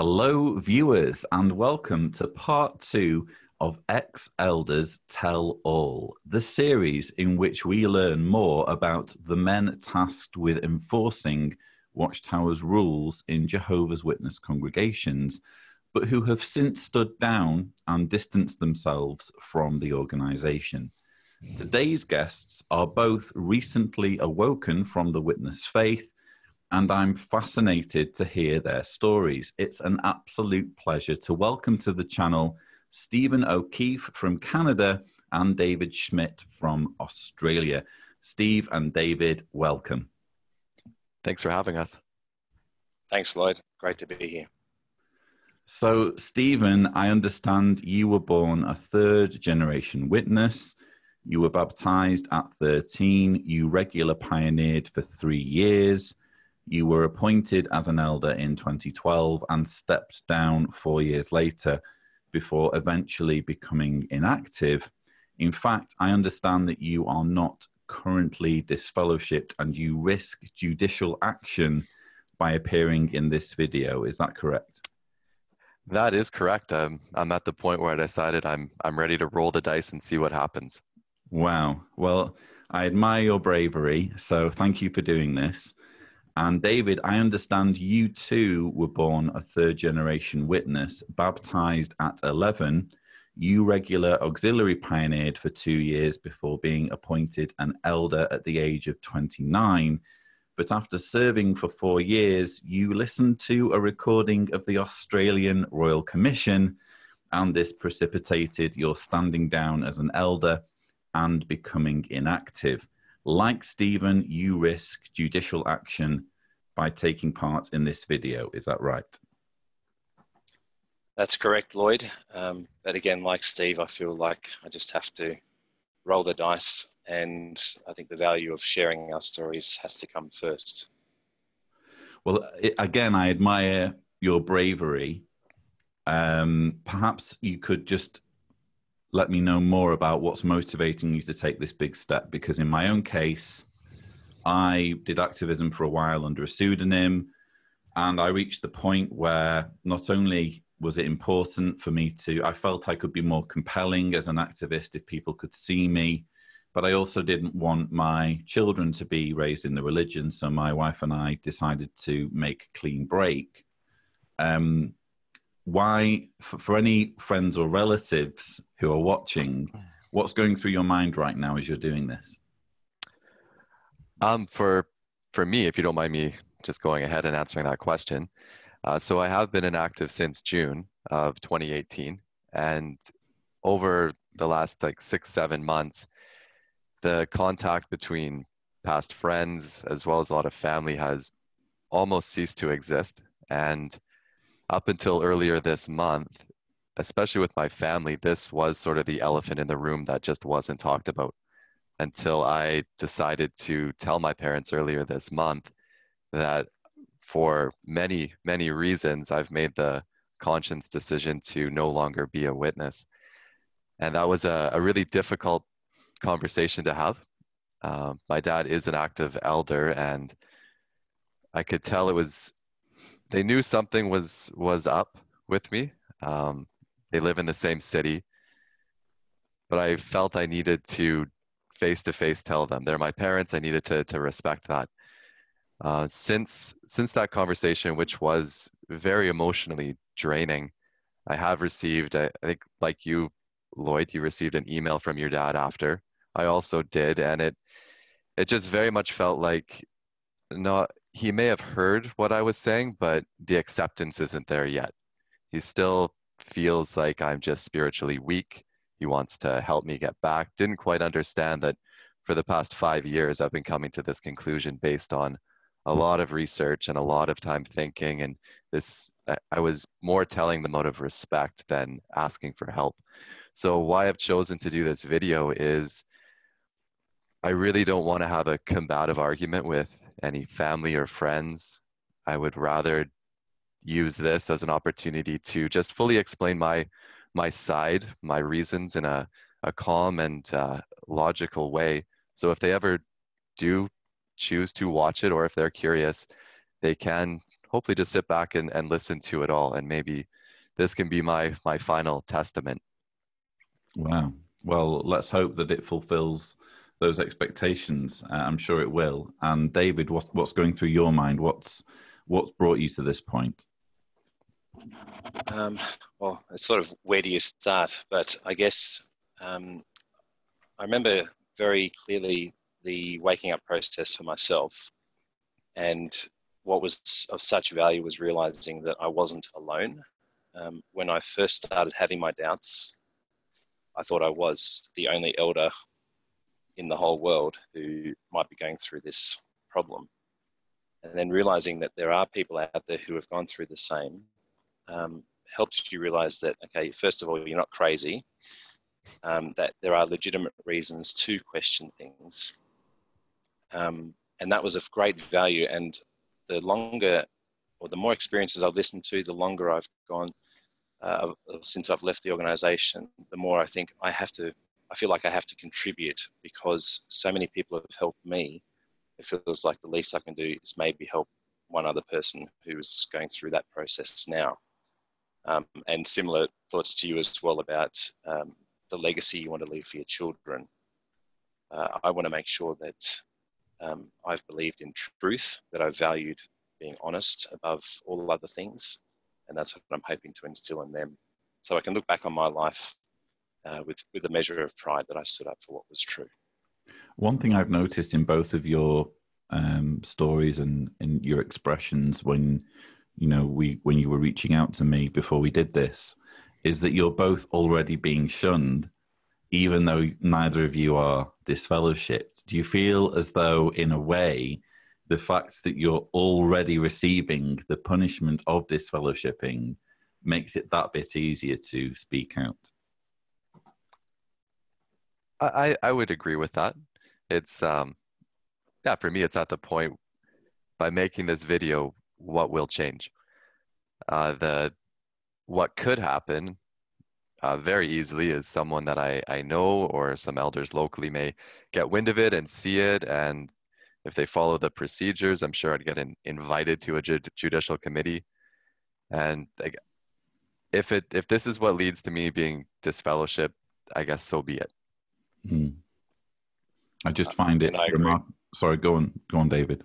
Hello, viewers, and welcome to part 2 of Ex-Elders Tell All, the series in which we learn more about the men tasked with enforcing Watchtower's rules in Jehovah's Witness congregations, but who have since stood down and distanced themselves from the organization. Today's guests are both recently awoken from the witness faith, and I'm fascinated to hear their stories. It's an absolute pleasure to welcome to the channel Stephen O'Keefe from Canada and David Schmidt from Australia. Steve and David, welcome. Thanks for having us. Thanks, Lloyd. Great to be here. So, Stephen, I understand you were born a third-generation witness. You were baptized at 13. You regular pioneered for 3 years. You were appointed as an elder in 2012 and stepped down 4 years later before eventually becoming inactive. In fact, I understand that you are not currently disfellowshipped and you risk judicial action by appearing in this video. Is that correct? That is correct. I'm at the point where I decided I'm ready to roll the dice and see what happens. Wow. Well, I admire your bravery, so thank you for doing this. And David, I understand you too were born a third-generation witness, baptized at 11. You regular auxiliary pioneered for 2 years before being appointed an elder at the age of 29. But after serving for 4 years, you listened to a recording of the Australian Royal Commission, and this precipitated your standing down as an elder and becoming inactive. Like Stephen, you risk judicial action by taking part in this video. Is that right? That's correct, Lloyd. But again, like Steve, I feel like I just have to roll the dice, and I think the value of sharing our stories has to come first. Well, again, I admire your bravery. Perhaps you could just let me know more about what's motivating you to take this big step, because in my own case, I did activism for a while under a pseudonym, and I reached the point where not only was it important for me to, I felt I could be more compelling as an activist if people could see me, but I also didn't want my children to be raised in the religion, so my wife and I decided to make a clean break. Why, for any friends or relatives who are watching, what's going through your mind right now as you're doing this? For me, if you don't mind me just going ahead and answering that question. So I have been inactive since June of 2018, and over the last 6-7 months, the contact between past friends as well as a lot of family has almost ceased to exist. And up until earlier this month, especially with my family, this was sort of the elephant in the room that just wasn't talked about, until I decided to tell my parents earlier this month that for many, many reasons, I've made the conscious decision to no longer be a witness. And that was a really difficult conversation to have. My dad is an active elder, and I could tell they knew something was up with me. They live in the same city, but I felt I needed to face-to-face tell them. They're my parents. I needed to respect that. Since that conversation, which was very emotionally draining, I have received, I think like you, Lloyd, you received an email from your dad after. I also did, and it just very much felt like he may have heard what I was saying, but the acceptance isn't there yet. He still feels like I'm just spiritually weak. He wants to help me get back. Didn't quite understand that for the past 5 years, I've been coming to this conclusion based on a lot of research and a lot of time thinking. And I was more telling them out of respect than asking for help. So why I've chosen to do this video is I really don't want to have a combative argument with any family or friends. I would rather use this as an opportunity to just fully explain my side, my reasons in a calm and logical way. So if they ever do choose to watch it, or if they're curious, they can hopefully just sit back and listen to it all, and maybe this can be my final testament. Wow. Well, let's hope that it fulfills those expectations. I'm sure it will. And David, what's going through your mind? What's brought you to this point? Well, it's sort of where do you start? But I guess I remember very clearly the waking up process for myself. And what was of such value was realizing that I wasn't alone. When I first started having my doubts, I thought I was the only elder in the whole world who might be going through this problem. And then realizing that there are people out there who have gone through the same helps you realize that, okay, first of all, you're not crazy, that there are legitimate reasons to question things. And that was of great value. And the longer or the more experiences I've listened to, the longer I've gone since I've left the organization, the more I think I feel like I have to contribute, because so many people have helped me. It feels like the least I can do is maybe help one other person who's going through that process now. And similar thoughts to you as well about the legacy you want to leave for your children. I want to make sure that I've believed in truth, that I've valued being honest above all other things. And that's what I'm hoping to instill in them. So I can look back on my life with a measure of pride that I stood up for what was true. One thing I've noticed in both of your stories and in your expressions when you were reaching out to me before we did this, is that you're both already being shunned, even though neither of you are disfellowshipped. Do you feel as though, in a way, the fact that you're already receiving the punishment of disfellowshipping makes it that bit easier to speak out? I would agree with that. It's for me, it's at the point, by making this video, what will change? What could happen very easily is someone that I know or some elders locally may get wind of it and see it, and if they follow the procedures, I'm sure I'd get invited to a judicial committee. And if this is what leads to me being disfellowshipped, I guess so be it. I just find it remarkable. Sorry, go on, David.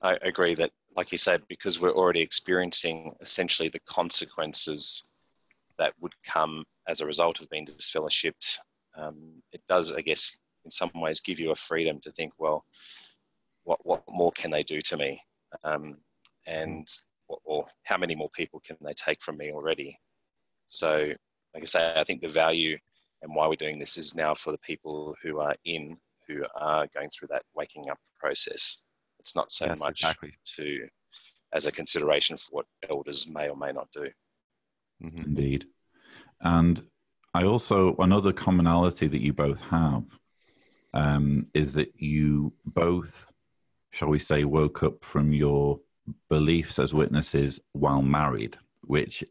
I agree that, like you said, because we're already experiencing essentially the consequences that would come as a result of being disfellowshipped, it does, I guess, in some ways give you a freedom to think, well, what more can they do to me? Or how many more people can they take from me already? So, like I say, I think the value and why we're doing this is now for the people who are going through that waking up process. It's not so much as a consideration for what elders may or may not do. Mm-hmm. Indeed. And another commonality that you both have is that you both, shall we say, woke up from your beliefs as witnesses while married, which,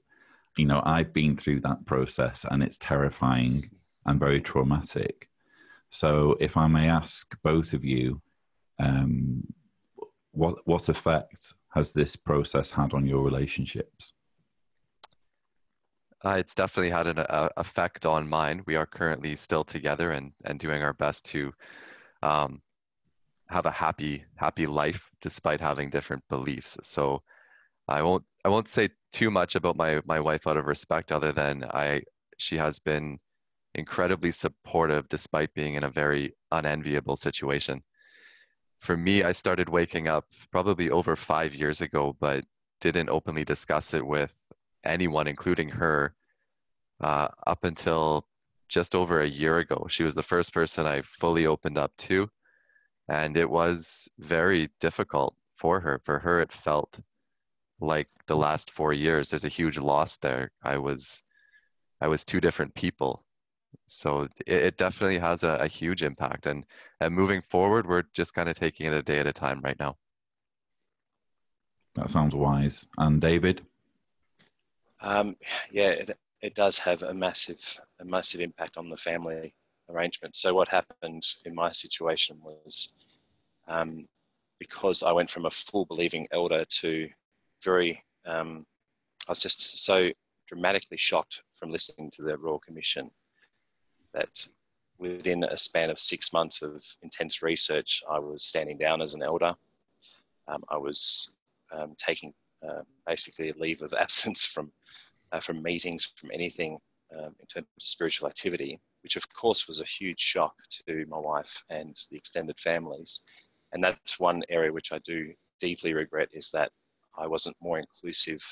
I've been through that process, and it's terrifying and very traumatic. So if I may ask both of you, what effect has this process had on your relationships? It's definitely had an effect on mine. We are currently still together and doing our best to have a happy life despite having different beliefs. So I won't say too much about my wife out of respect, other than she has been incredibly supportive despite being in a very unenviable situation. For me, I started waking up probably over 5 years ago, but didn't openly discuss it with anyone, including her, up until just over a year ago. She was the first person I fully opened up to, and it was very difficult for her. For her, it felt like the last 4 years. There's a huge loss there. I was two different people. So it definitely has a huge impact. And moving forward, we're just kind of taking it a day at a time right now. That sounds wise. And David? It does have a massive impact on the family arrangement. So what happened in my situation was, because I went from a full believing elder to very, I was just so dramatically shocked from listening to the Royal Commission that within a span of 6 months of intense research, I was standing down as an elder. I was taking basically a leave of absence from meetings, from anything in terms of spiritual activity, which of course was a huge shock to my wife and the extended families. And that's one area which I do deeply regret, is that I wasn't more inclusive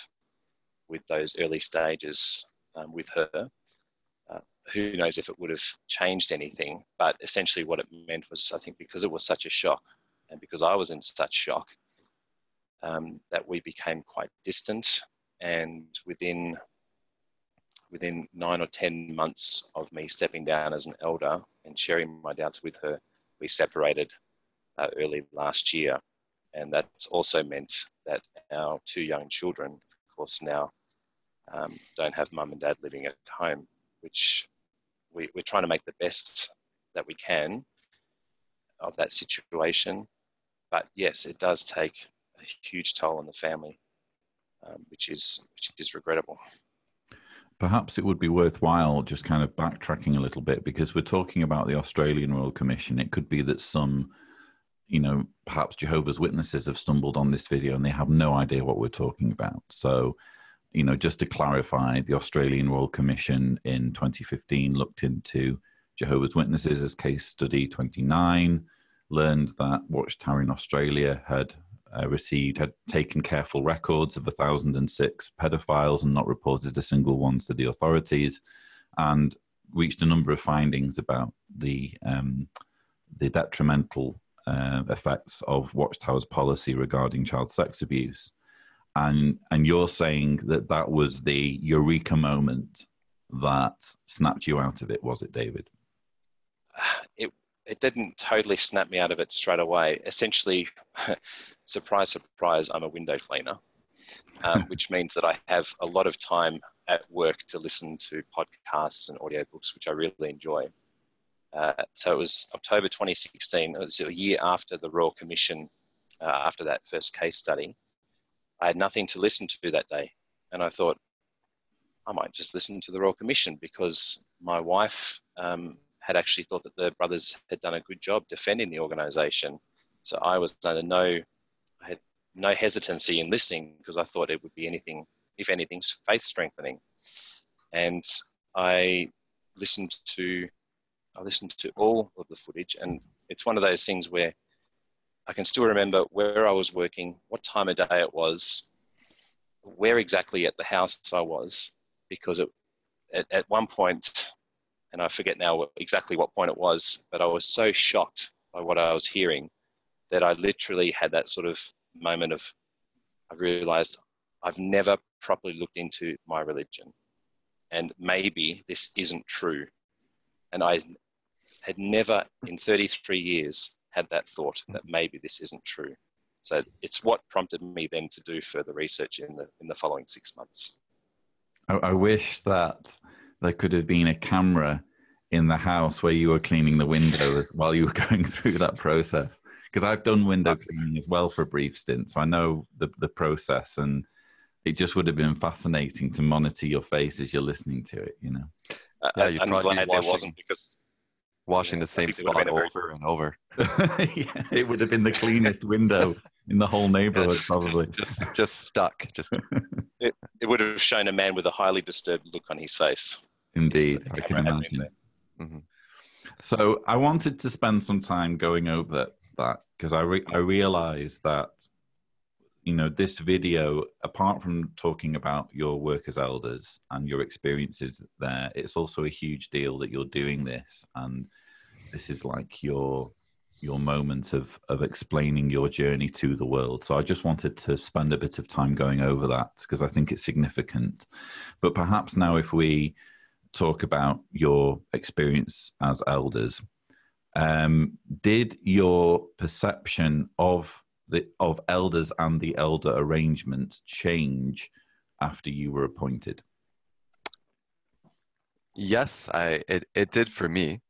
with those early stages with her. Who knows if it would have changed anything, but essentially what it meant was, I think because it was such a shock and because I was in such shock, that we became quite distant. And within 9 or 10 months of me stepping down as an elder and sharing my doubts with her, we separated early last year. And that's also meant that our 2 young children, of course, now don't have mum and dad living at home, which we're trying to make the best that we can of that situation. But yes, it does take a huge toll on the family, which is regrettable. Perhaps it would be worthwhile just kind of backtracking a little bit, because we're talking about the Australian Royal Commission. It could be that some, perhaps Jehovah's Witnesses have stumbled on this video and they have no idea what we're talking about. So, just to clarify, the Australian Royal Commission in 2015 looked into Jehovah's Witnesses as case study 29, learned that Watchtower in Australia had taken careful records of 1,006 pedophiles and not reported a single one to the authorities, and reached a number of findings about the detrimental effects of Watchtower's policy regarding child sex abuse. And you're saying that was the eureka moment that snapped you out of it, was it, David? It didn't totally snap me out of it straight away. Essentially, surprise, surprise, I'm a window cleaner, which means that I have a lot of time at work to listen to podcasts and audiobooks, which I really enjoy. So it was October 2016. It was a year after the Royal Commission, after that first case study. I had nothing to listen to that day. And I thought, I might just listen to the Royal Commission, because my wife had actually thought that the brothers had done a good job defending the organisation. So I had no hesitancy in listening, because I thought it would be anything, if anything, faith strengthening. And I listened to all of the footage, and it's one of those things where I can still remember where I was working, what time of day it was, where exactly at the house I was, because at one point, and I forget now exactly what point it was, but I was so shocked by what I was hearing that I literally had that sort of moment of, I realized I've never properly looked into my religion, and maybe this isn't true. And I had never in 33 years had that thought that maybe this isn't true. So it's what prompted me then to do further research in the following 6 months. I wish that there could have been a camera in the house where you were cleaning the windows while you were going through that process, because I've done window cleaning as well for a brief stint, so I know the process, and it just would have been fascinating to monitor your face as you're listening to it. Yeah, you'd I'm probably glad be there wasn't, because washing the same spot over and over. Yeah, it would have been the cleanest window in the whole neighborhood, probably. Just stuck. it would have shown a man with a highly disturbed look on his face. Indeed, I can imagine. Mm-hmm. So I wanted to spend some time going over that, because I realized that, this video, apart from talking about your work as elders and your experiences there, it's also a huge deal that you're doing this, and this is like your moment of explaining your journey to the world. So I just wanted to spend a bit of time going over that, because I think it's significant. But perhaps now, if we talk about your experience as elders, did your perception of elders and the elder arrangement change after you were appointed? Yes, it did for me.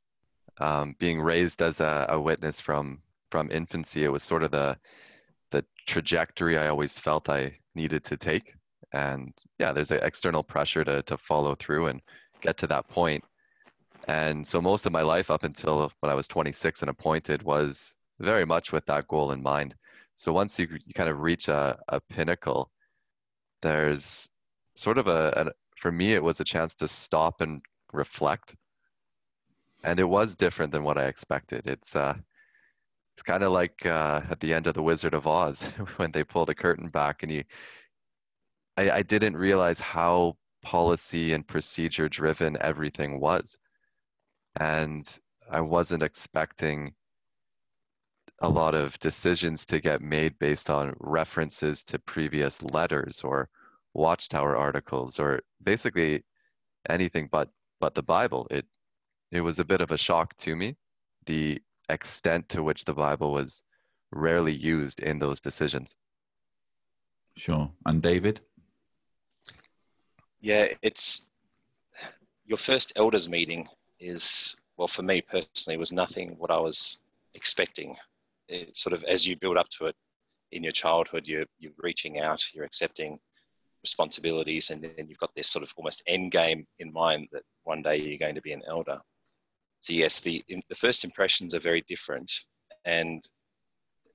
Being raised as a witness from infancy, it was sort of the trajectory I always felt I needed to take. And yeah, there's an external pressure to follow through and get to that point. And so most of my life up until when I was 26 and appointed was very much with that goal in mind. So once you kind of reach a pinnacle, there's sort of for me, it was a chance to stop and reflect. And it was different than what I expected. It's kind of like at the end of The Wizard of Oz when they pull the curtain back and I didn't realize how policy and procedure driven everything was. And I wasn't expecting a lot of decisions to get made based on references to previous letters or Watchtower articles or basically anything but the Bible. It was a bit of a shock to me, the extent to which the Bible was rarely used in those decisions. Sure. And David? Yeah, it's your first elders meeting is, well, for me personally, was nothing what I was expecting. It sort of, as you build up to it in your childhood, you're reaching out, you're accepting responsibilities, and then you've got this sort of almost end game in mind that one day you're going to be an elder. So yes, the first impressions are very different, and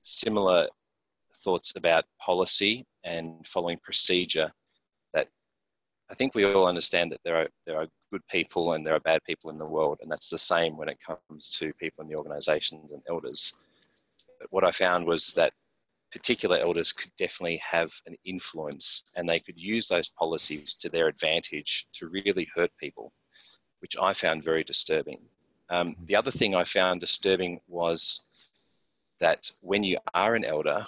similar thoughts about policy and following procedure. That I think we all understand that there are good people and there are bad people in the world, and that's the same when it comes to people in the organisations and elders. But what I found was that particular elders could definitely have an influence, and they could use those policies to their advantage to really hurt people, which I found very disturbing. The other thing I found disturbing was that when you are an elder,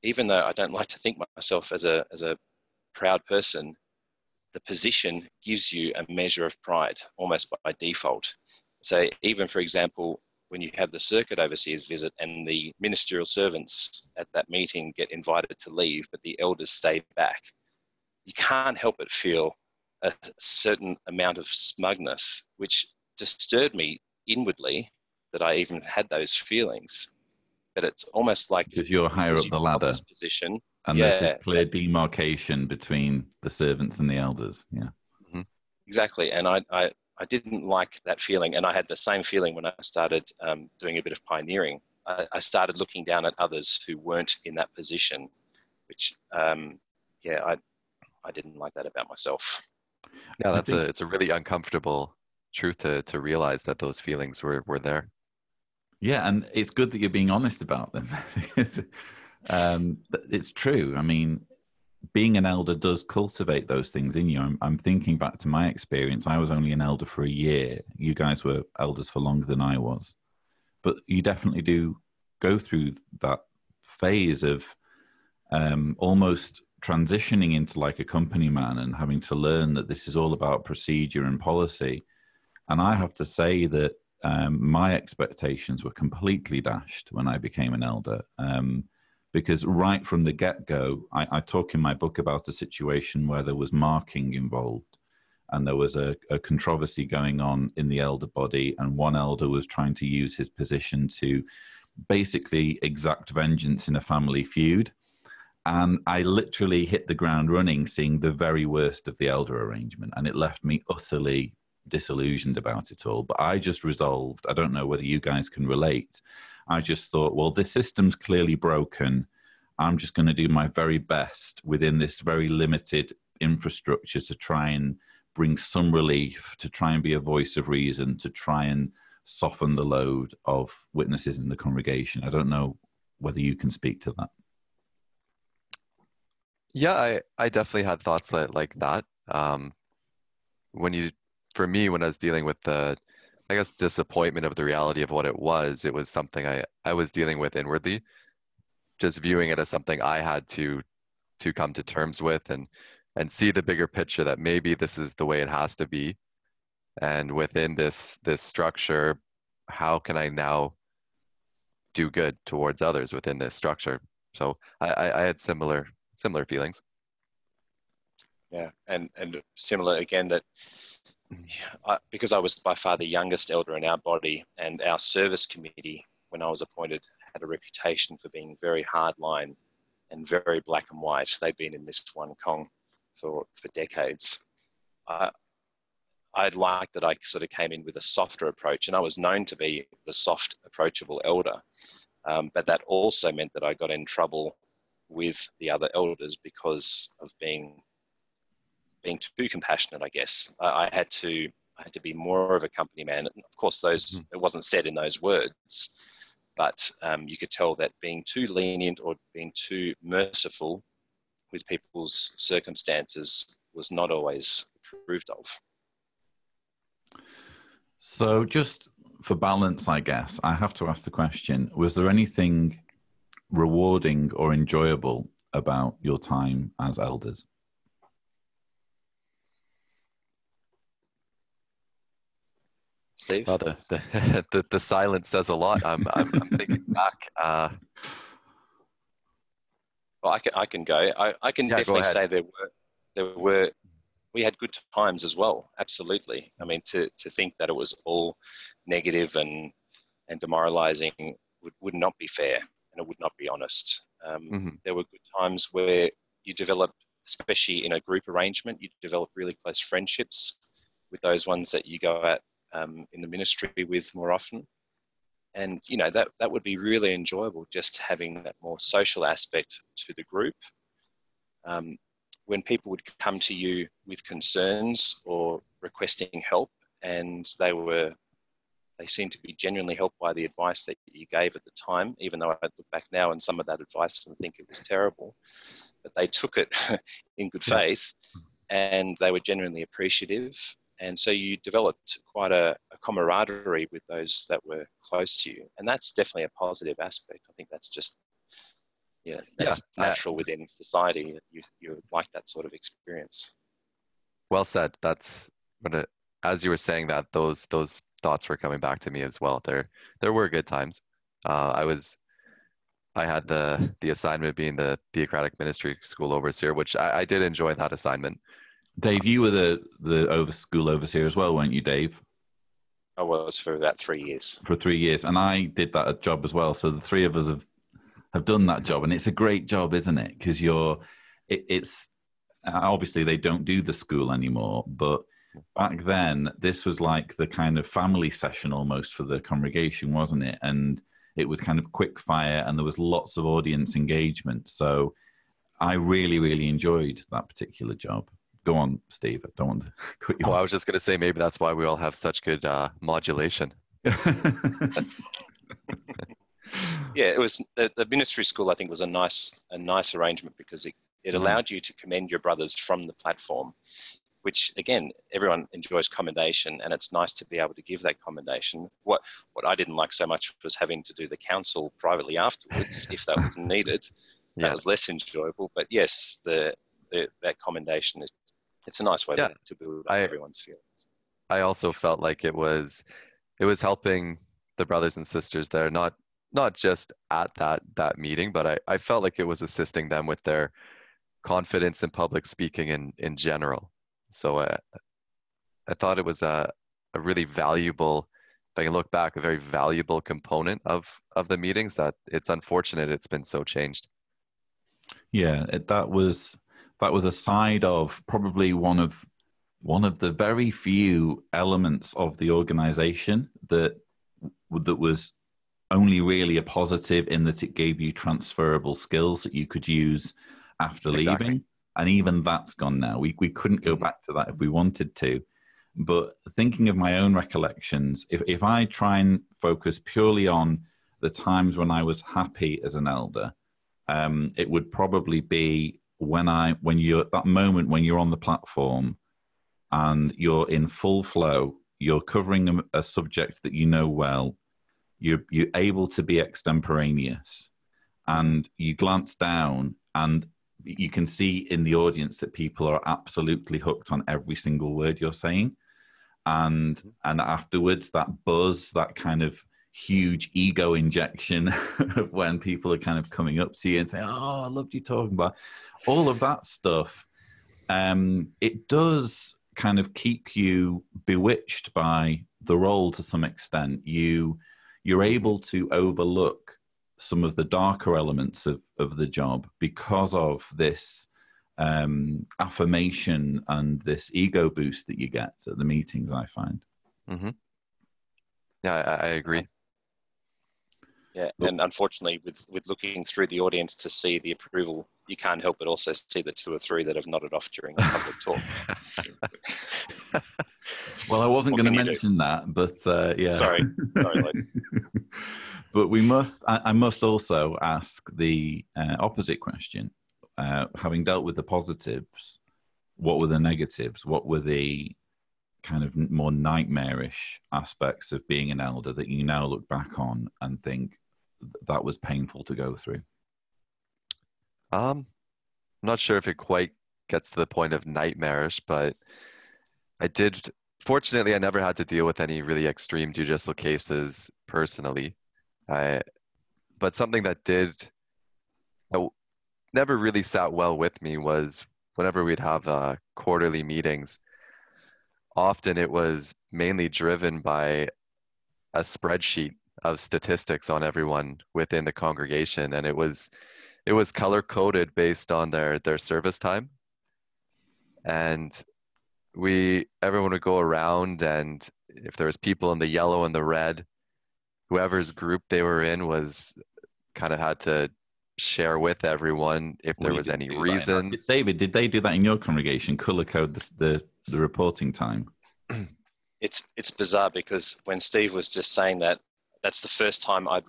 even though I don't like to think myself as a proud person, the position gives you a measure of pride almost by default. So even, for example, when you have the circuit overseers visit and the ministerial servants at that meeting get invited to leave, but the elders stay back, you can't help but feel a certain amount of smugness, which disturbed me inwardly that I even had those feelings. But it's almost like because you're higher up the ladder position, and there's this clear demarcation between the servants and the elders. Yeah. Mm-hmm. Exactly. And I didn't like that feeling. And I had the same feeling when I started doing a bit of pioneering. I started looking down at others who weren't in that position, which, I didn't like that about myself. Yeah, it's a really uncomfortable truth to realize that those feelings were there. Yeah, and it's good that you're being honest about them. It's true. I mean, being an elder does cultivate those things in you. I'm thinking back to my experience. I was only an elder for a year. You guys were elders for longer than I was. But you definitely do go through that phase of almost transitioning into like a company man and having to learn that this is all about procedure and policy. And I have to say that my expectations were completely dashed when I became an elder. Because right from the get-go, I talk in my book about a situation where there was marking involved and there was a controversy going on in the elder body, and one elder was trying to use his position to basically exact vengeance in a family feud. And I literally hit the ground running, seeing the very worst of the elder arrangement, and it left me utterly disillusioned about it all. But I just resolved, I don't know whether you guys can relate, I just thought, well, this system's clearly broken. I'm just going to do my very best within this very limited infrastructure to try and bring some relief, to try and be a voice of reason, to try and soften the load of witnesses in the congregation. I don't know whether you can speak to that. Yeah, I definitely had thoughts like that. For me, when I was dealing with the, I guess, disappointment of the reality of what it was something I was dealing with inwardly, just viewing it as something I had to come to terms with and see the bigger picture that maybe this is the way it has to be. And within this structure, how can I now do good towards others within this structure? So I had similar feelings. Yeah, and similar again that because I was by far the youngest elder in our body, and our service committee, when I was appointed, had a reputation for being very hardline and very black and white. They'd been in this one Kong for decades. I'd liked that I sort of came in with a softer approach, and I was known to be the soft, approachable elder. But that also meant that I got in trouble with the other elders because of being too compassionate, I guess. I had to be more of a company man. And of course, it wasn't said in those words, but you could tell that being too lenient or being too merciful with people's circumstances was not always approved of. So just for balance, I guess, I have to ask the question, was there anything rewarding or enjoyable about your time as elders? Steve? Well, the silence says a lot. I'm thinking back. Well, I can go. I can definitely say we had good times as well. Absolutely. I mean, to think that it was all negative and demoralizing would not be fair, and it would not be honest. There were good times where you developed, especially in a group arrangement, you develop really close friendships with those ones that you go at in the ministry with more often. And, you know, that would be really enjoyable, just having that more social aspect to the group. When people would come to you with concerns or requesting help, and they seemed to be genuinely helped by the advice that you gave at the time, even though I look back now and some of that advice and think it was terrible, but they took it in good faith, and they were genuinely appreciative. And so you developed quite a camaraderie with those that were close to you. And that's definitely a positive aspect. I think that's just, that's natural within society. You would like that sort of experience. Well said. That's what as you were saying that, those thoughts were coming back to me as well. There were good times. I had the assignment being the Theocratic Ministry School Overseer, which I did enjoy that assignment. Dave, you were the school overseer as well, weren't you, Dave? I was for about 3 years. For 3 years, and I did that job as well. So the three of us have done that job, and it's a great job, isn't it? Because it's obviously they don't do the school anymore, but back then this was like the kind of family session almost for the congregation, wasn't it? And it was kind of quick fire, and there was lots of audience engagement. So I really, really enjoyed that particular job. Go on, Steve. I don't want to cut you off. I was just going to say maybe that's why we all have such good modulation. Yeah, it was the ministry school. I think was a nice arrangement because it allowed you to commend your brothers from the platform, which again, everyone enjoys commendation, and it's nice to be able to give that commendation. What I didn't like so much was having to do the counsel privately afterwards, if that was needed. That was less enjoyable. But yes, that commendation it's a nice way to build up everyone's feelings. I also felt like it was helping the brothers and sisters there, not just at that meeting, but I felt like it was assisting them with their confidence in public speaking in general. So I thought it was a really valuable, if I can look back, a very valuable component of the meetings, that it's unfortunate it's been so changed. Yeah, that was a side of probably one of the very few elements of the organization that was only really a positive, in that it gave you transferable skills that you could use after leaving. And even that's gone now. We couldn't go back to that if we wanted to. But thinking of my own recollections, if I try and focus purely on the times when I was happy as an elder, it would probably be when you're at that moment when you're on the platform and you're in full flow, you're covering a subject that you know well, you're able to be extemporaneous, and you glance down and you can see in the audience that people are absolutely hooked on every single word you're saying. And afterwards, that buzz, that kind of huge ego injection of when people are kind of coming up to you and saying, "Oh, I loved you talking about," all of that stuff. It does kind of keep you bewitched by the role to some extent. You're able to overlook some of the darker elements of the job because of this affirmation and this ego boost that you get at the meetings, I find. Mm-hmm. Yeah, I agree. Yeah, and unfortunately, with looking through the audience to see the approval, you can't help but also see the 2 or 3 that have nodded off during a public talk. Well, I wasn't going to mention that, but yeah. Sorry, Luke. But I must also ask the opposite question. Having dealt with the positives, what were the negatives? What were the kind of more nightmarish aspects of being an elder that you now look back on and think that was painful to go through? I'm not sure if it quite gets to the point of nightmarish, but fortunately, I never had to deal with any really extreme judicial cases personally. But something that never really sat well with me was whenever we'd have quarterly meetings, often it was mainly driven by a spreadsheet of statistics on everyone within the congregation, and it was color coded based on their service time. And everyone would go around, and if there was people in the yellow and the red, whoever's group they were in was kind of had to share with everyone if there was any reasons. David, did they do that in your congregation? Color code the reporting time? It's bizarre because when Steve was just saying that, that's the first time I'd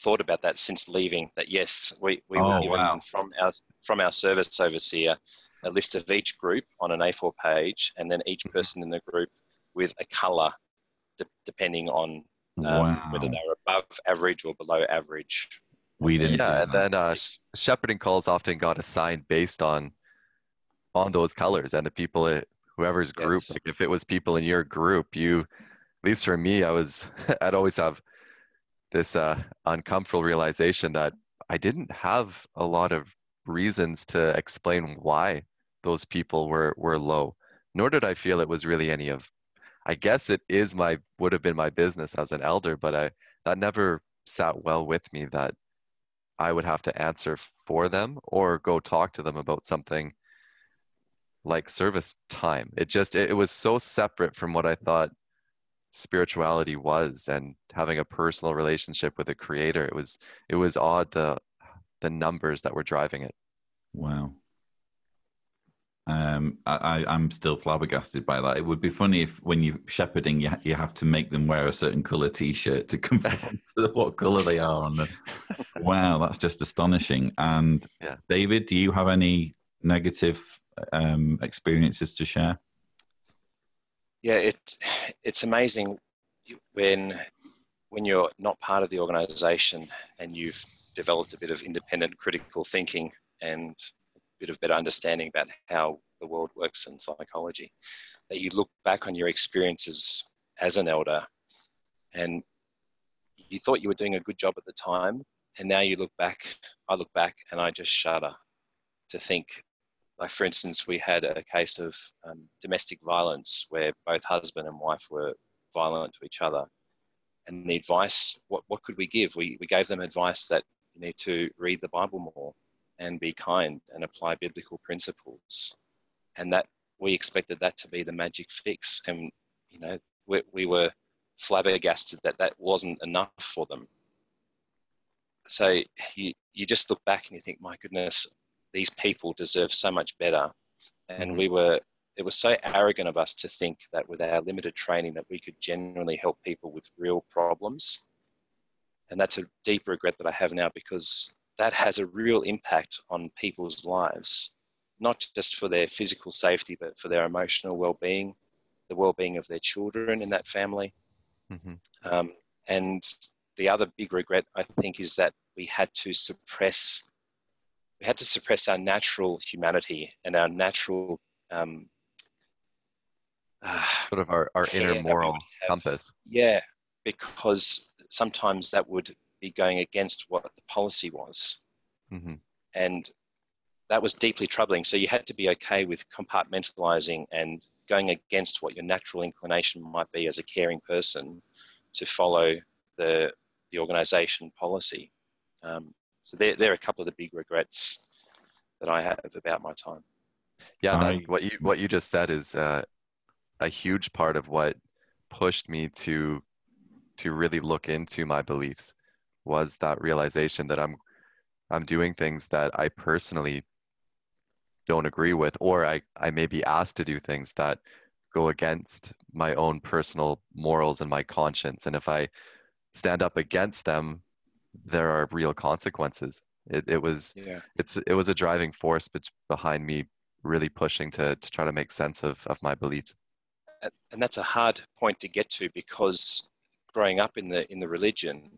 thought about that since leaving. That yes, we were given from our service overseer a list of each group on an A4 page, and then each person in the group with a color, depending on whether they were above average or below average. We didn't. Yeah, and then shepherding calls often got assigned based on those colors and the people, whoever's group. Yes. Like if it was people in your group, at least for me, I'd always have this uncomfortable realization that I didn't have a lot of reasons to explain why those people were low, nor did I feel it was really any of. I guess it would have been my business as an elder, but that never sat well with me that I would have to answer for them or go talk to them about something like service time. It was so separate from what I thought spirituality was, and having a personal relationship with the Creator. It was odd, the numbers that were driving it. Wow. I'm still flabbergasted by that. It would be funny if when you're shepherding, you have to make them wear a certain color T-shirt to conform to what color they are on the. Wow, that's just astonishing. And yeah. David, do you have any negative experiences to share? Yeah, it's amazing when you're not part of the organization and you've developed a bit of independent critical thinking and bit of better understanding about how the world works in psychology, that you look back on your experiences as an elder and you thought you were doing a good job at the time, and now I look back and I just shudder to think, like for instance, we had a case of domestic violence where both husband and wife were violent to each other, and the advice, what could we give? We gave them advice that you need to read the Bible more and be kind and apply biblical principles. And that we expected that to be the magic fix. And, we were flabbergasted that wasn't enough for them. So you just look back and you think, my goodness, these people deserve so much better. And it was so arrogant of us to think that with our limited training that we could genuinely help people with real problems. And that's a deep regret that I have now, because that has a real impact on people's lives, not just for their physical safety, but for their emotional well-being, the well-being of their children in that family. Mm-hmm. And the other big regret, I think, is that we had to suppress our natural humanity and our natural sort of our inner moral compass. Yeah, because sometimes that would be going against what the policy was. Mm-hmm. And that was deeply troubling. So you had to be okay with compartmentalizing and going against what your natural inclination might be as a caring person to follow the organization policy. So they're a couple of the big regrets that I have about my time. Yeah, that what you just said is a huge part of what pushed me to really look into my beliefs, was that realization that I'm doing things that I personally don't agree with, or I may be asked to do things that go against my own personal morals and my conscience. And if I stand up against them, there are real consequences. It was a driving force behind me really pushing to try to make sense of my beliefs. And that's a hard point to get to, because growing up in the religion,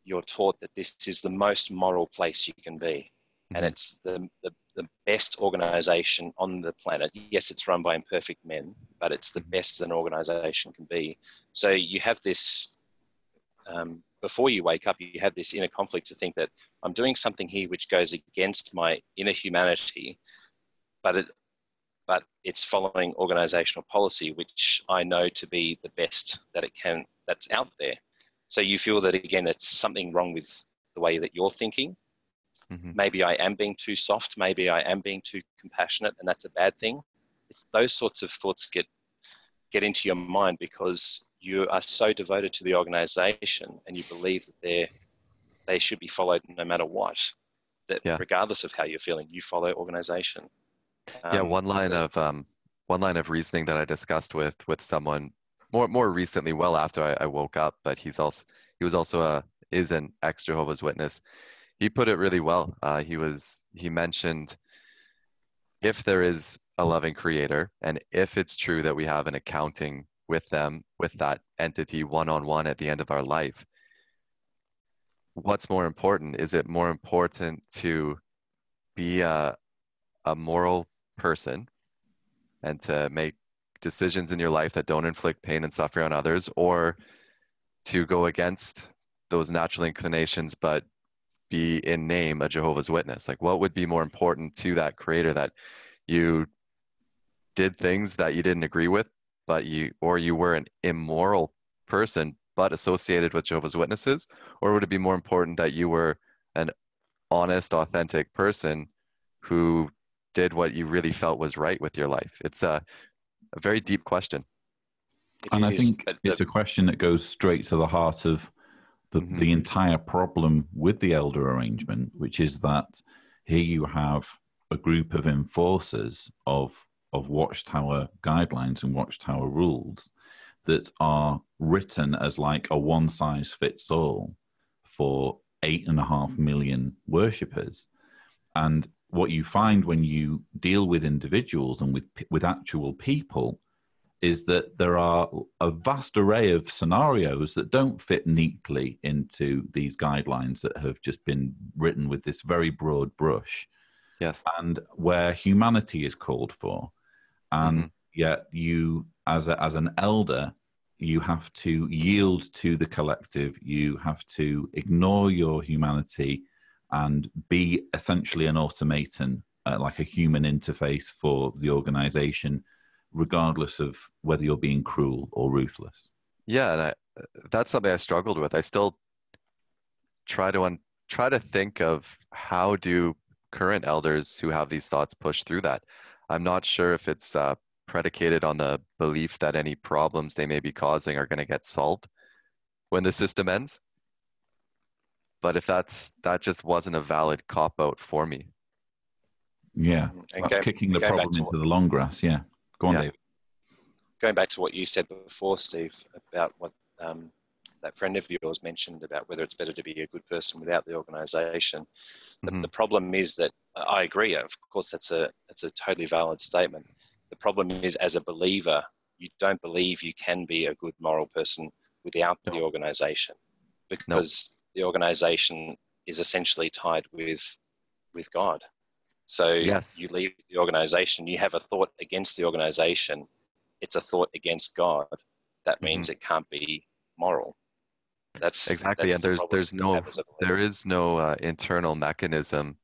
you're taught that this is the most moral place you can be. Mm-hmm. And it's the best organization on the planet. Yes, it's run by imperfect men, but it's the best an organization can be. So you have this, before you wake up, you have this inner conflict to think that I'm doing something here which goes against my inner humanity, but it's following organizational policy, which I know to be the best that's out there. So you feel that, again, it's something wrong with the way that you're thinking. Mm-hmm. Maybe I am being too soft. Maybe I am being too compassionate, and that's a bad thing. It's those sorts of thoughts get into your mind because you are so devoted to the organization and you believe that they should be followed no matter what. That regardless of how you're feeling, you follow organization. One line of reasoning that I discussed with someone more recently, well after I woke up, but he is an ex-Jehovah's Witness. He put it really well. He mentioned, if there is a loving creator, and if it's true that we have an accounting with that entity one-on-one at the end of our life, what's more important? Is it more important to be a moral person and to make decisions in your life that don't inflict pain and suffering on others, or to go against those natural inclinations but be in name a Jehovah's Witness? Like, what would be more important to that creator, that you did things that you didn't agree with, but you were an immoral person but associated with Jehovah's Witnesses? Or would it be more important that you were an honest, authentic person who did what you really felt was right with your life? It's a very deep question. And I think it's a question that goes straight to the heart of the entire problem with the elder arrangement, which is that here you have a group of enforcers of Watchtower guidelines and Watchtower rules that are written as like a one-size-fits-all for 8.5 million worshippers. And what you find when you deal with individuals and with actual people is that there are a vast array of scenarios that don't fit neatly into these guidelines that have just been written with this very broad brush. Yes. And where humanity is called for. And yet you, as an elder, you have to yield to the collective. You have to ignore your humanity and be essentially an automaton, like a human interface for the organization, regardless of whether you're being cruel or ruthless. Yeah, and that's something I struggled with. I still try to think of, how do current elders who have these thoughts push through that? I'm not sure if it's predicated on the belief that any problems they may be causing are going to get solved when the system ends. But if that just wasn't a valid cop-out for me. Yeah, that's kicking the problem into the long grass. Yeah. Go on, David. Going back to what you said before, Steve, about what that friend of yours mentioned about whether it's better to be a good person without the organisation. The problem is that I agree. Of course, that's a totally valid statement. The problem is, as a believer, you don't believe you can be a good moral person without the organisation, because the organisation is essentially tied with God. So you leave the organisation, you have a thought against the organisation, it's a thought against God. That means it can't be moral. That's exactly. That's and there is no internal mechanism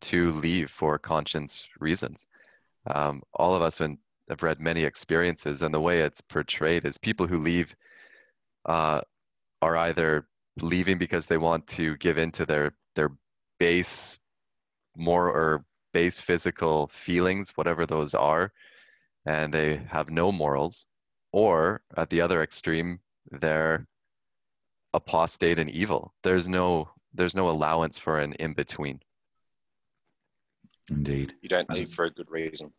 to leave for conscience reasons. All of us have read many experiences, and the way it's portrayed is people who leave are either leaving because they want to give in to their their base base physical feelings, whatever those are, and they have no morals, or at the other extreme, they're apostate and evil. There's no allowance for an in between. Indeed. You don't leave for a good reason.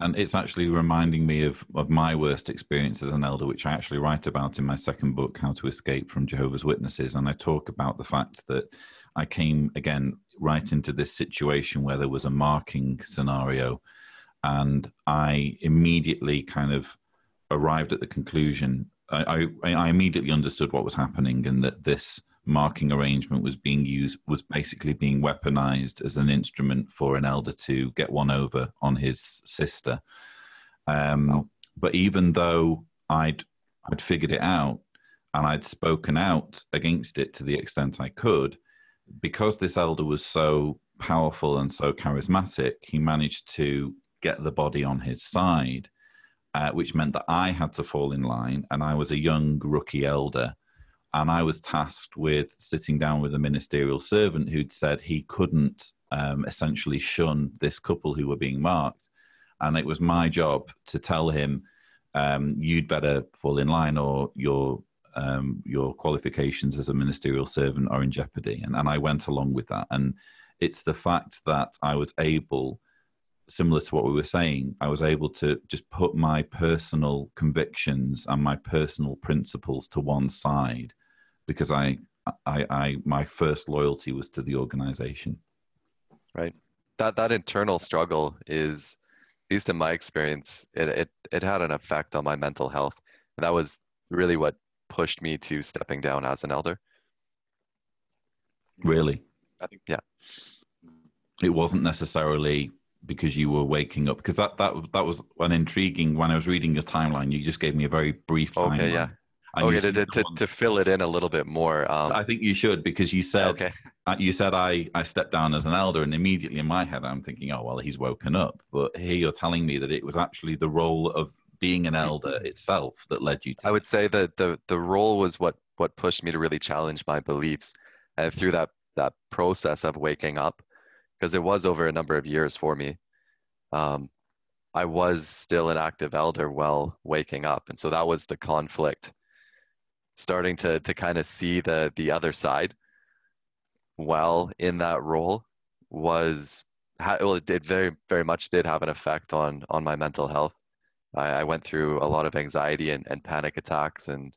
And it's actually reminding me of my worst experience as an elder, which I actually write about in my second book, How to Escape from Jehovah's Witnesses. And I talk about the fact that I came, again, right into this situation where there was a marking scenario. And I immediately kind of arrived at the conclusion. I immediately understood what was happening, and that this marking arrangement was basically being weaponized as an instrument for an elder to get one over on his sister. But even though I'd figured it out and I'd spoken out against it to the extent I could, because this elder was so powerful and so charismatic, he managed to get the body on his side, which meant that I had to fall in line, and I was a young rookie elder. And I was tasked with sitting down with a ministerial servant who'd said he couldn't essentially shun this couple who were being marked. And it was my job to tell him, you'd better fall in line, or your qualifications as a ministerial servant are in jeopardy. And I went along with that. And it's the fact that I was able, similar to what we were saying, I was able to just put my personal convictions and my personal principles to one side, because my first loyalty was to the organization. Right. That internal struggle is, at least in my experience, it had an effect on my mental health. And that was really what pushed me to stepping down as an elder. Really? I think, yeah. It wasn't necessarily because you were waking up, because that was an intriguing, when I was reading your timeline, you just gave me a very brief timeline. Okay, yeah. And To fill it in a little bit more. I think you should, because you said, I stepped down as an elder, and immediately in my head I'm thinking, oh, well, he's woken up. But here you're telling me that it was actually the role of being an elder itself that led you to... I would say that the role was what pushed me to really challenge my beliefs. And through that process of waking up, because it was over a number of years for me, I was still an active elder while waking up. And so that was the conflict, starting to kind of see the other side while in that role it did very, very much did have an effect on my mental health. I went through a lot of anxiety and panic attacks, and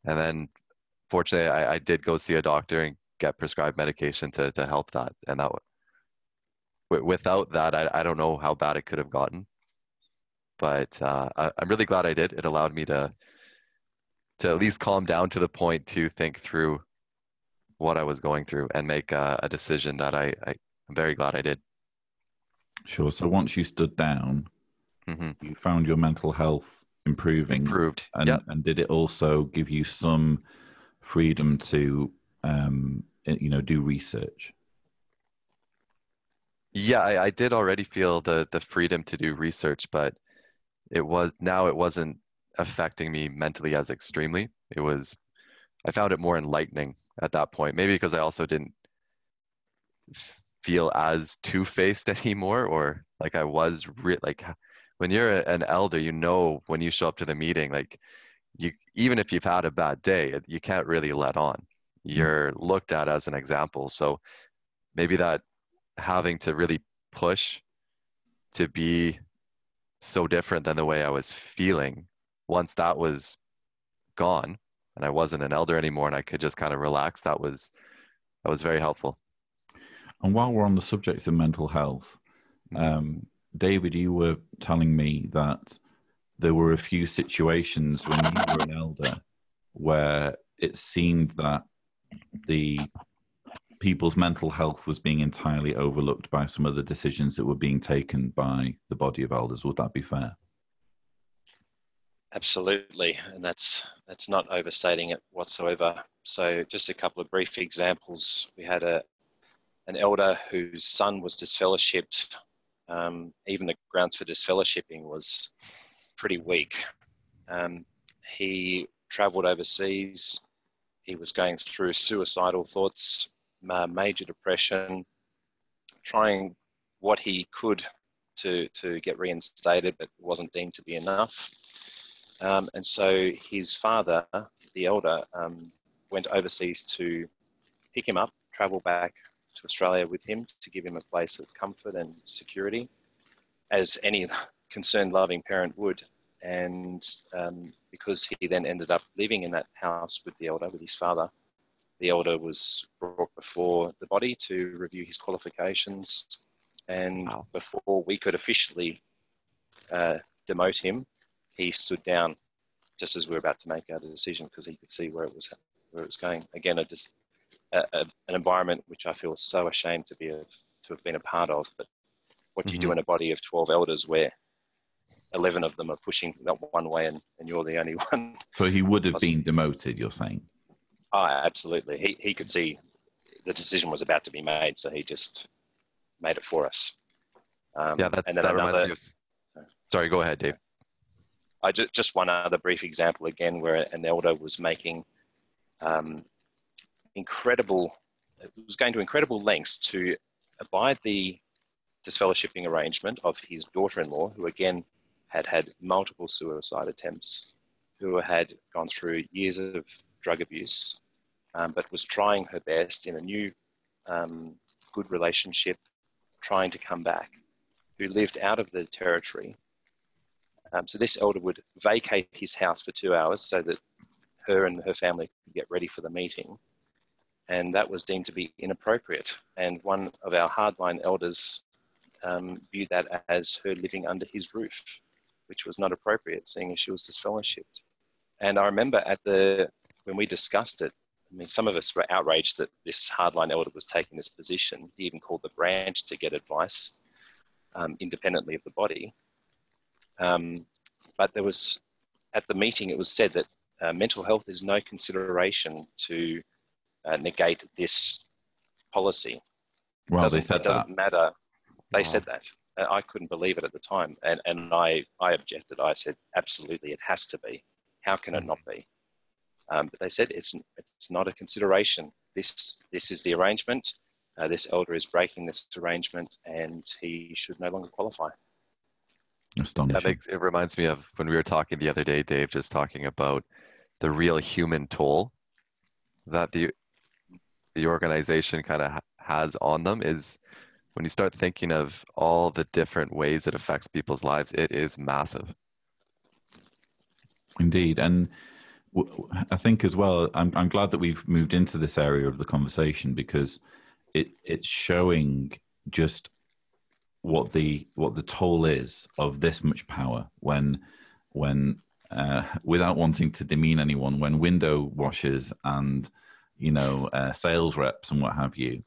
then fortunately I did go see a doctor and get prescribed medication to help that. And that without that, I don't know how bad it could have gotten. But I'm really glad I did. It allowed me to at least calm down to the point to think through what I was going through and make a decision that I'm very glad I did. Sure. So once you stood down, you found your mental health improved. And did it also give you some freedom to, do research? Yeah, I did already feel the freedom to do research, but it wasn't affecting me mentally as extremely. I found it more enlightening at that point, maybe because I also didn't feel as two-faced anymore, or like I was like when you're an elder, when you show up to the meeting, like even if you've had a bad day, you can't really let on. You're looked at as an example. So maybe that having to really push to be so different than the way I was feeling, once that was gone and I wasn't an elder anymore and I could just kind of relax, that was very helpful. And while we're on the subject of mental health, David, you were telling me that there were a few situations when you were an elder where it seemed that the people's mental health was being entirely overlooked by some of the decisions that were being taken by the body of elders. Would that be fair? Absolutely, and that's not overstating it whatsoever. So just a couple of brief examples. We had an elder whose son was disfellowshipped. Even the grounds for disfellowshipping was pretty weak. He travelled overseas. He was going through suicidal thoughts, major depression, trying what he could to get reinstated, but it wasn't deemed to be enough. And so his father, the elder, went overseas to pick him up, travel back to Australia with him to give him a place of comfort and security, as any concerned, loving parent would. And because he then ended up living in that house with the elder, with his father, the elder was brought before the body to review his qualifications. And before we could officially demote him, he stood down just as we were about to make our decision, because he could see where it was going. Again, an environment which I feel so ashamed to have been a part of. But what do you do in a body of 12 elders where 11 of them are pushing that one way and you're the only one? So he would have been demoted, you're saying? Oh, absolutely. He could see the decision was about to be made, so he just made it for us. That reminds me of... Sorry, go ahead, Dave. Just one other brief example again, where an elder was making was going to incredible lengths to abide the disfellowshipping arrangement of his daughter-in-law, who again had multiple suicide attempts, who had gone through years of drug abuse, but was trying her best in a new good relationship, trying to come back, who lived out of the territory. So this elder would vacate his house for 2 hours so that her and her family could get ready for the meeting. And that was deemed to be inappropriate. And one of our hardline elders viewed that as her living under his roof, which was not appropriate, seeing as she was disfellowshipped. And I remember when we discussed it, I mean, some of us were outraged that this hardline elder was taking this position. He even called the branch to get advice independently of the body. But at the meeting, it was said that mental health is no consideration to negate this policy. Well, they said it doesn't matter. They said that. I couldn't believe it at the time. And I objected. I said, absolutely, it has to be. How can it not be? But they said it's not a consideration. This is the arrangement. This elder is breaking this arrangement and he should no longer qualify. Astonishing. It reminds me of when we were talking the other day, Dave, just talking about the real human toll that the organization kind of has on them. Is when you start thinking of all the different ways it affects people's lives, it is massive. Indeed. And I think as well, I'm glad that we've moved into this area of the conversation, because it's showing just what the toll is of this much power when without wanting to demean anyone, when window washers and sales reps and what have you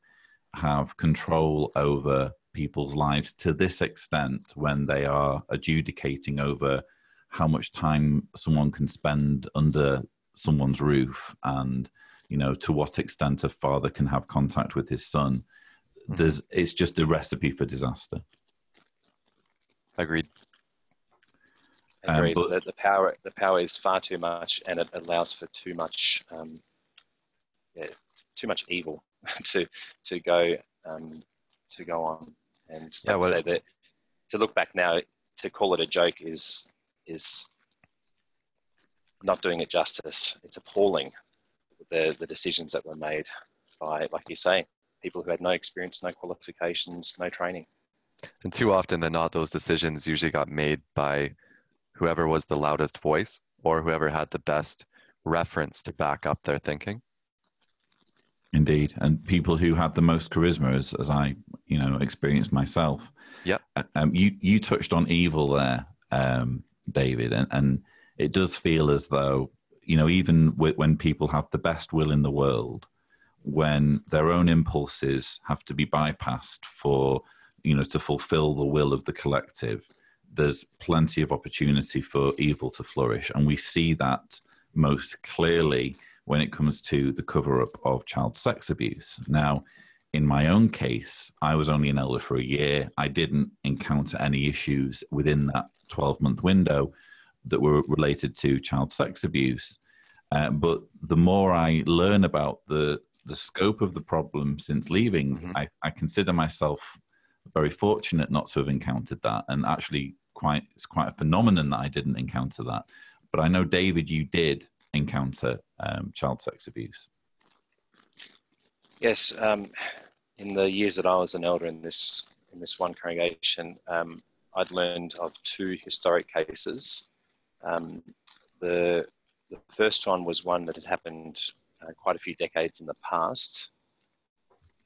have control over people's lives to this extent, when they are adjudicating over how much time someone can spend under someone's roof, and to what extent a father can have contact with his son. It's just a recipe for disaster. Agreed. Agreed. The power is far too much, and it allows for too much evil to go on. And say that to look back now, to call it a joke is not doing it justice. It's appalling, the decisions that were made by, like you say, people who had no experience, no qualifications, no training. And too often than not, those decisions usually got made by whoever was the loudest voice or whoever had the best reference to back up their thinking. Indeed. And people who had the most charisma, as I, experienced myself. Yeah. You touched on evil there, David, and it does feel as though, even when people have the best will in the world, when their own impulses have to be bypassed for, to fulfill the will of the collective, there's plenty of opportunity for evil to flourish. And we see that most clearly when it comes to the cover-up of child sex abuse. Now, in my own case, I was only an elder for a year. I didn't encounter any issues within that 12-month window that were related to child sex abuse. But the more I learn about the the scope of the problem since leaving, Mm-hmm. I consider myself very fortunate not to have encountered that, and actually it's quite a phenomenon that I didn't encounter that. But I know, David, you did encounter child sex abuse. Yes, in the years that I was an elder in this one congregation, I'd learned of two historic cases. The first one was one that had happened quite a few decades in the past,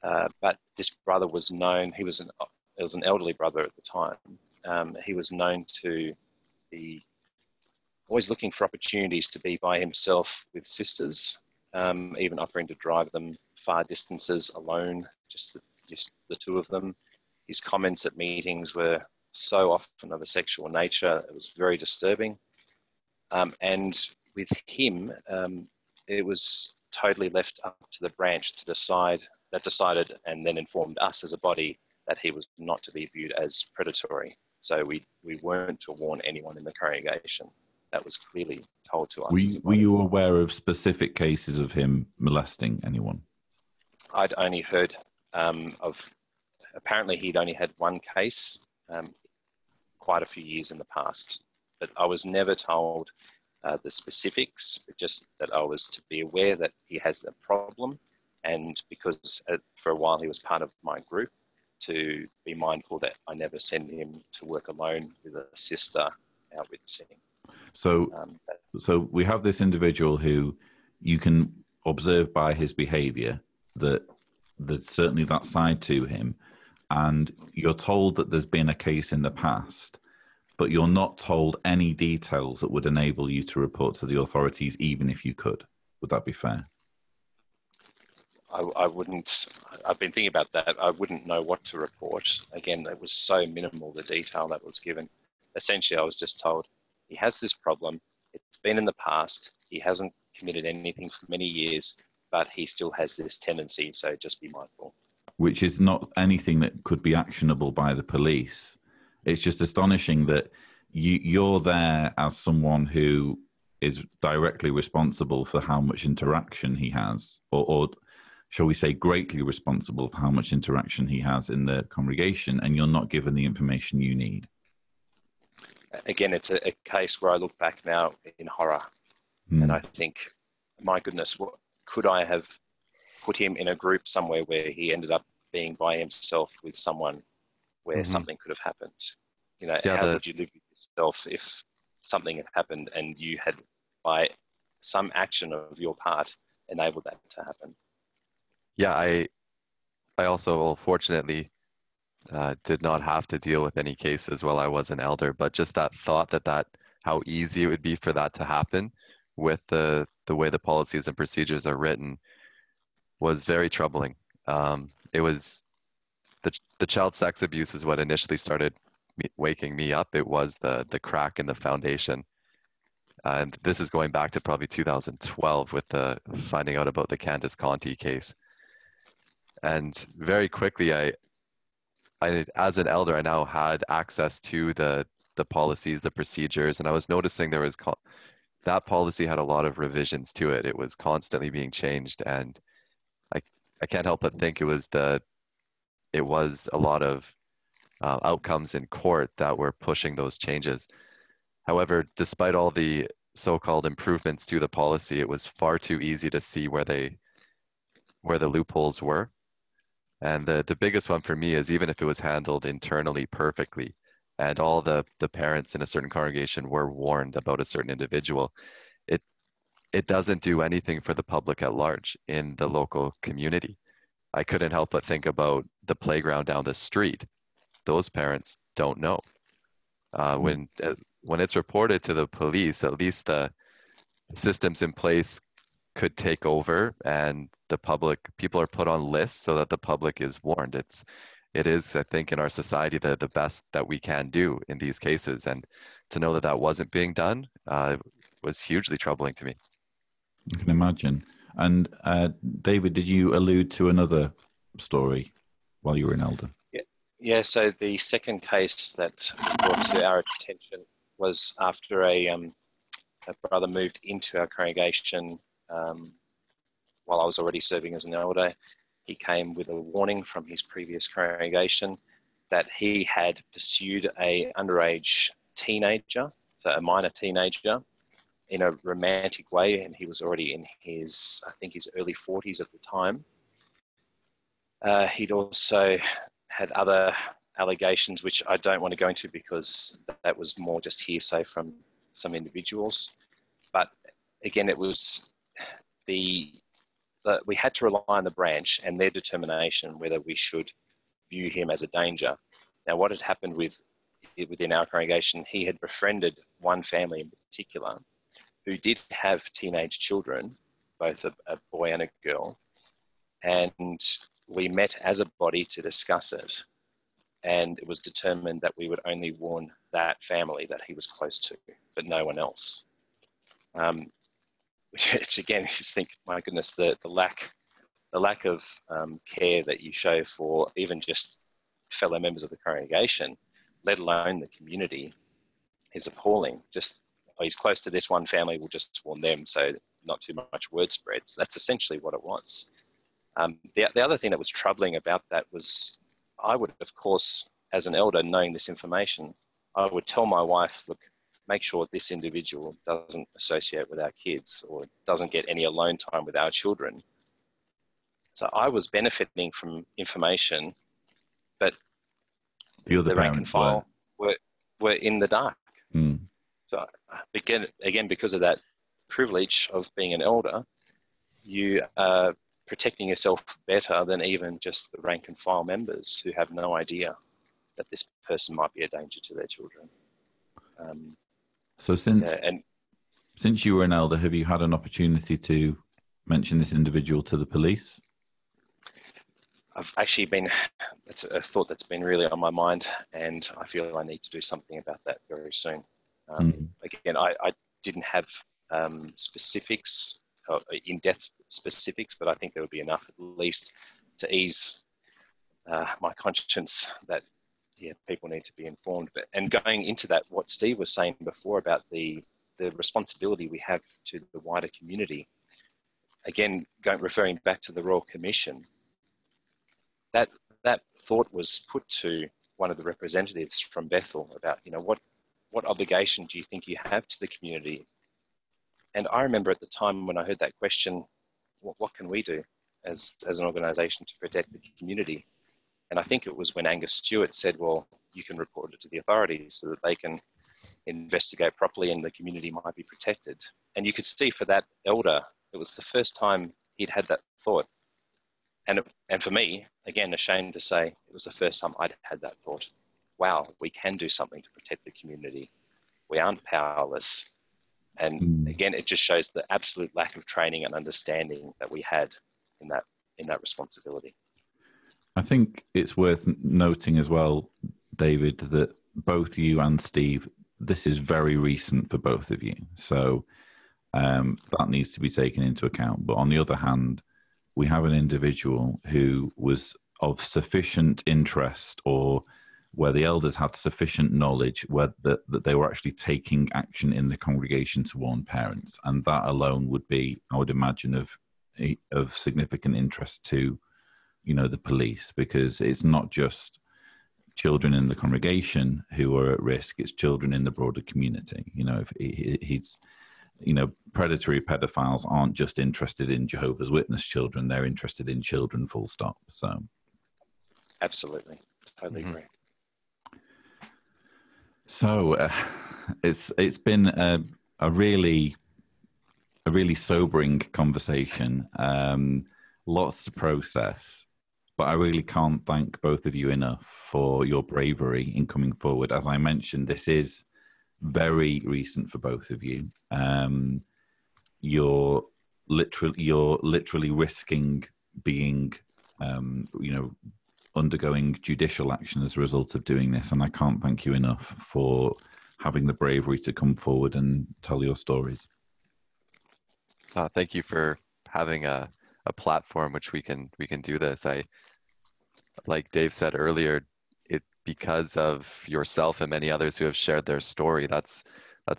but this brother was known. It was an elderly brother at the time. He was known to be always looking for opportunities to be by himself with sisters, even offering to drive them far distances alone, just the two of them. His comments at meetings were so often of a sexual nature. It was very disturbing. And with him, it was totally left up to the branch to decided and then informed us as a body that he was not to be viewed as predatory. So we weren't to warn anyone in the congregation. That was clearly told to us. Were you aware of specific cases of him molesting anyone? I'd only heard apparently he'd only had one case quite a few years in the past, but I was never told the specifics, just that I was to be aware that he has a problem, and because for a while he was part of my group, to be mindful that I never send him to work alone with a sister out witnessing. So we have this individual who you can observe by his behavior that there's certainly that side to him, and you're told that there's been a case in the past, but you're not told any details that would enable you to report to the authorities, even if you could. Would that be fair? I wouldn't. I've been thinking about that. I wouldn't know what to report. Again, it was so minimal, the detail that was given. Essentially, I was just told he has this problem. It's been in the past. He hasn't committed anything for many years, but he still has this tendency. So just be mindful. Which is not anything that could be actionable by the police. It's just astonishing that you're there as someone who is directly responsible for how much interaction he has, or shall we say greatly responsible for how much interaction he has in the congregation, and you're not given the information you need. Again, it's a case where I look back now in horror, and I think, my goodness, what could I have put him in a group somewhere where he ended up being by himself with someone where something could have happened? You know, how would you live with yourself if something had happened and you had, by some action of your part, enabled that to happen? Yeah, I also, fortunately, did not have to deal with any cases while I was an elder, but just that thought that how easy it would be for that to happen with the way the policies and procedures are written was very troubling. It was the child sex abuse is what initially started waking me up. It was the crack in the foundation. And this is going back to probably 2012 with the finding out about the Candace Conti case. And very quickly, I as an elder, I now had access to the policies, the procedures, and I was noticing there was that policy had a lot of revisions to it. It was constantly being changed, and I can't help but think it was a lot of outcomes in court that were pushing those changes. However, despite all the so-called improvements to the policy, it was far too easy to see where the loopholes were. And the biggest one for me is, even if it was handled internally perfectly and all the parents in a certain congregation were warned about a certain individual, it doesn't do anything for the public at large in the local community. I couldn't help but think about the playground down the street. Those parents don't know. When it's reported to the police, at least the systems in place could take over, and people are put on lists so that the public is warned. It is, I think, in our society the best that we can do in these cases, and to know that wasn't being done was hugely troubling to me. I can imagine. And David, did you allude to another story while you were an elder? Yeah. So the second case that was brought to our attention was after a brother moved into our congregation while I was already serving as an elder, he came with a warning from his previous congregation that he had pursued a underage teenager, so a minor teenager, in a romantic way, and he was already in his, I think, his early 40s at the time. He'd also had other allegations, which I don't want to go into because that was more just hearsay from some individuals. But again, it was we had to rely on the branch and their determination whether we should view him as a danger. Now, what had happened within our congregation, he had befriended one family in particular who did have teenage children, both a boy and a girl, and we met as a body to discuss it. And it was determined that we would only warn that family that he was close to, but no one else. Which again, you just think, my goodness, the lack of care that you show for even just fellow members of the congregation, let alone the community, is appalling. Just, oh, he's close to this one family, we'll just warn them, so not too much word spreads. That's essentially what it was. The other thing that was troubling about that was, I would, of course, as an elder, knowing this information, I would tell my wife, look, make sure this individual doesn't associate with our kids or doesn't get any alone time with our children. So I was benefiting from information, but the rank and file were in the dark. Mm. So again, because of that privilege of being an elder, you are protecting yourself better than even just the rank and file members who have no idea that this person might be a danger to their children. So since you were an elder, have you had an opportunity to mention this individual to the police? I've actually that's a thought that's been really on my mind, and I feel I need to do something about that very soon. Again, I didn't have specifics, in-depth specifics, but I think there would be enough at least to ease my conscience that, yeah, people need to be informed. And going into that, what Steve was saying before about the responsibility we have to the wider community, again, referring back to the Royal Commission, that thought was put to one of the representatives from Bethel about, what obligation do you think you have to the community? And I remember at the time when I heard that question, what can we do as an organisation to protect the community? And I think it was when Angus Stewart said, well, you can report it to the authorities so that they can investigate properly and the community might be protected. And you could see for that elder, it was the first time he'd had that thought. And for me, again, ashamed to say, it was the first time I'd had that thought. Wow, we can do something to protect the community. We aren't powerless. And again, it just shows the absolute lack of training and understanding that we had in that responsibility. I think it's worth noting as well, David, that both you and Steve, this is very recent for both of you. So that needs to be taken into account. But on the other hand, we have an individual who was of sufficient interest, or where the elders had sufficient knowledge that they were actually taking action in the congregation to warn parents. And that alone would be, I would imagine, of significant interest to, the police, because it's not just children in the congregation who are at risk, it's children in the broader community. If predatory pedophiles aren't just interested in Jehovah's Witness children, they're interested in children, full stop. So absolutely, totally agree. So it's been a really sobering conversation, lots to process, but I really can't thank both of you enough for your bravery in coming forward. As I mentioned, this is very recent for both of you. You're literally risking being, undergoing judicial action as a result of doing this, and I can't thank you enough for having the bravery to come forward and tell your stories. Thank you for having a platform which we can do this. Like Dave said earlier, because of yourself and many others who have shared their story, that's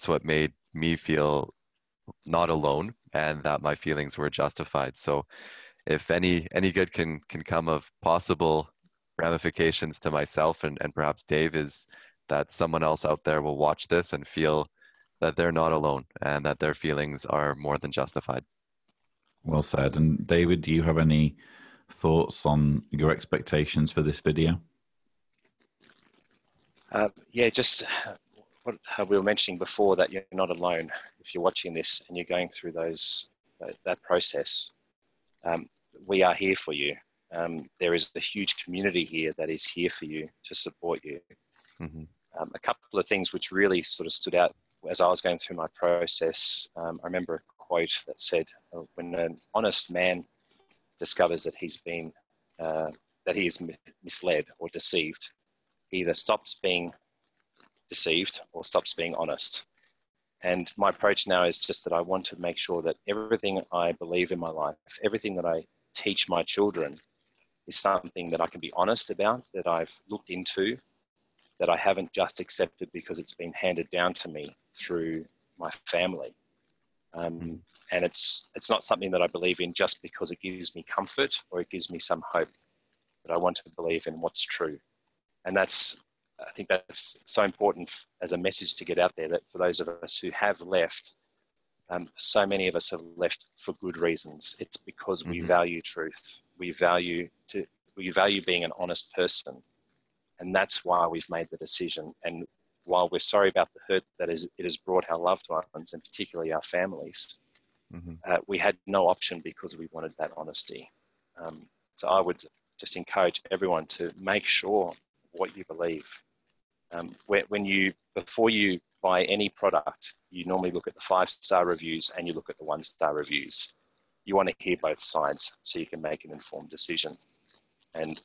what made me feel not alone and that my feelings were justified. So if any good can come of possible ramifications to myself and perhaps Dave, is that someone else out there will watch this and feel that they're not alone and that their feelings are more than justified. Well said. And David, do you have any thoughts on your expectations for this video? Yeah, just what we were mentioning before, that you're not alone. If you're watching this and you're going through that process, we are here for you. There is a huge community here that is here for you to support you. Mm-hmm. A couple of things which really sort of stood out as I was going through my process. I remember a quote that said, when an honest man discovers that he's been, that he is misled or deceived, he either stops being deceived or stops being honest. And my approach now is just that I want to make sure that everything I believe in my life, everything that I teach my children, is something that I can be honest about, that I've looked into, that I haven't just accepted because it's been handed down to me through my family. And it's not something that I believe in just because it gives me comfort or it gives me some hope, but I want to believe in what's true. And I think that's so important as a message to get out there, that for those of us who have left, so many of us have left for good reasons. It's because we value truth. We value being an honest person. And that's why we've made the decision. And while we're sorry about the hurt that it has brought our loved ones, and particularly our families, we had no option because we wanted that honesty. So I would just encourage everyone to make sure what you believe. Before you buy any product, you normally look at the 5-star reviews and you look at the 1-star reviews. You want to hear both sides so you can make an informed decision. And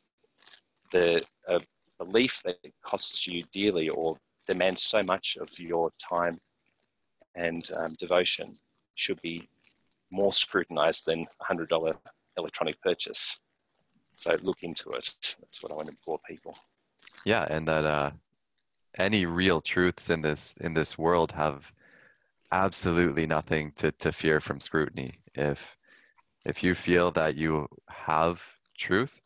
the belief that it costs you dearly or demands so much of your time and devotion should be more scrutinized than a $100 electronic purchase. So look into it. That's what I want to implore people. Yeah, and that any real truths in this world have absolutely nothing to fear from scrutiny. If you feel that you have truth,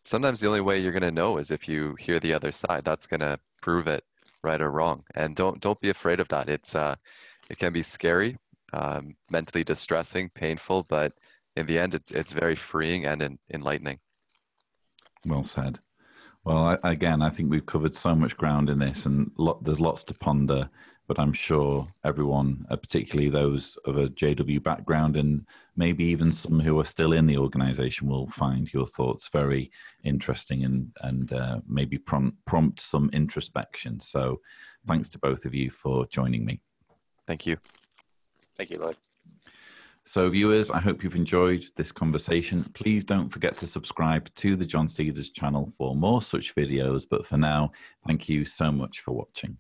sometimes the only way you're going to know is if you hear the other side. That's going to prove it right or wrong. And don't be afraid of that. It can be scary, mentally distressing, painful, but in the end, it's very freeing and enlightening. Well said. Well, again, I think we've covered so much ground in this, and there's lots to ponder. But I'm sure everyone, particularly those of a JW background and maybe even some who are still in the organization, will find your thoughts very interesting and maybe prompt some introspection. So thanks to both of you for joining me. Thank you. Thank you, Lloyd. So viewers, I hope you've enjoyed this conversation. Please don't forget to subscribe to the John Cedars channel for more such videos. But for now, thank you so much for watching.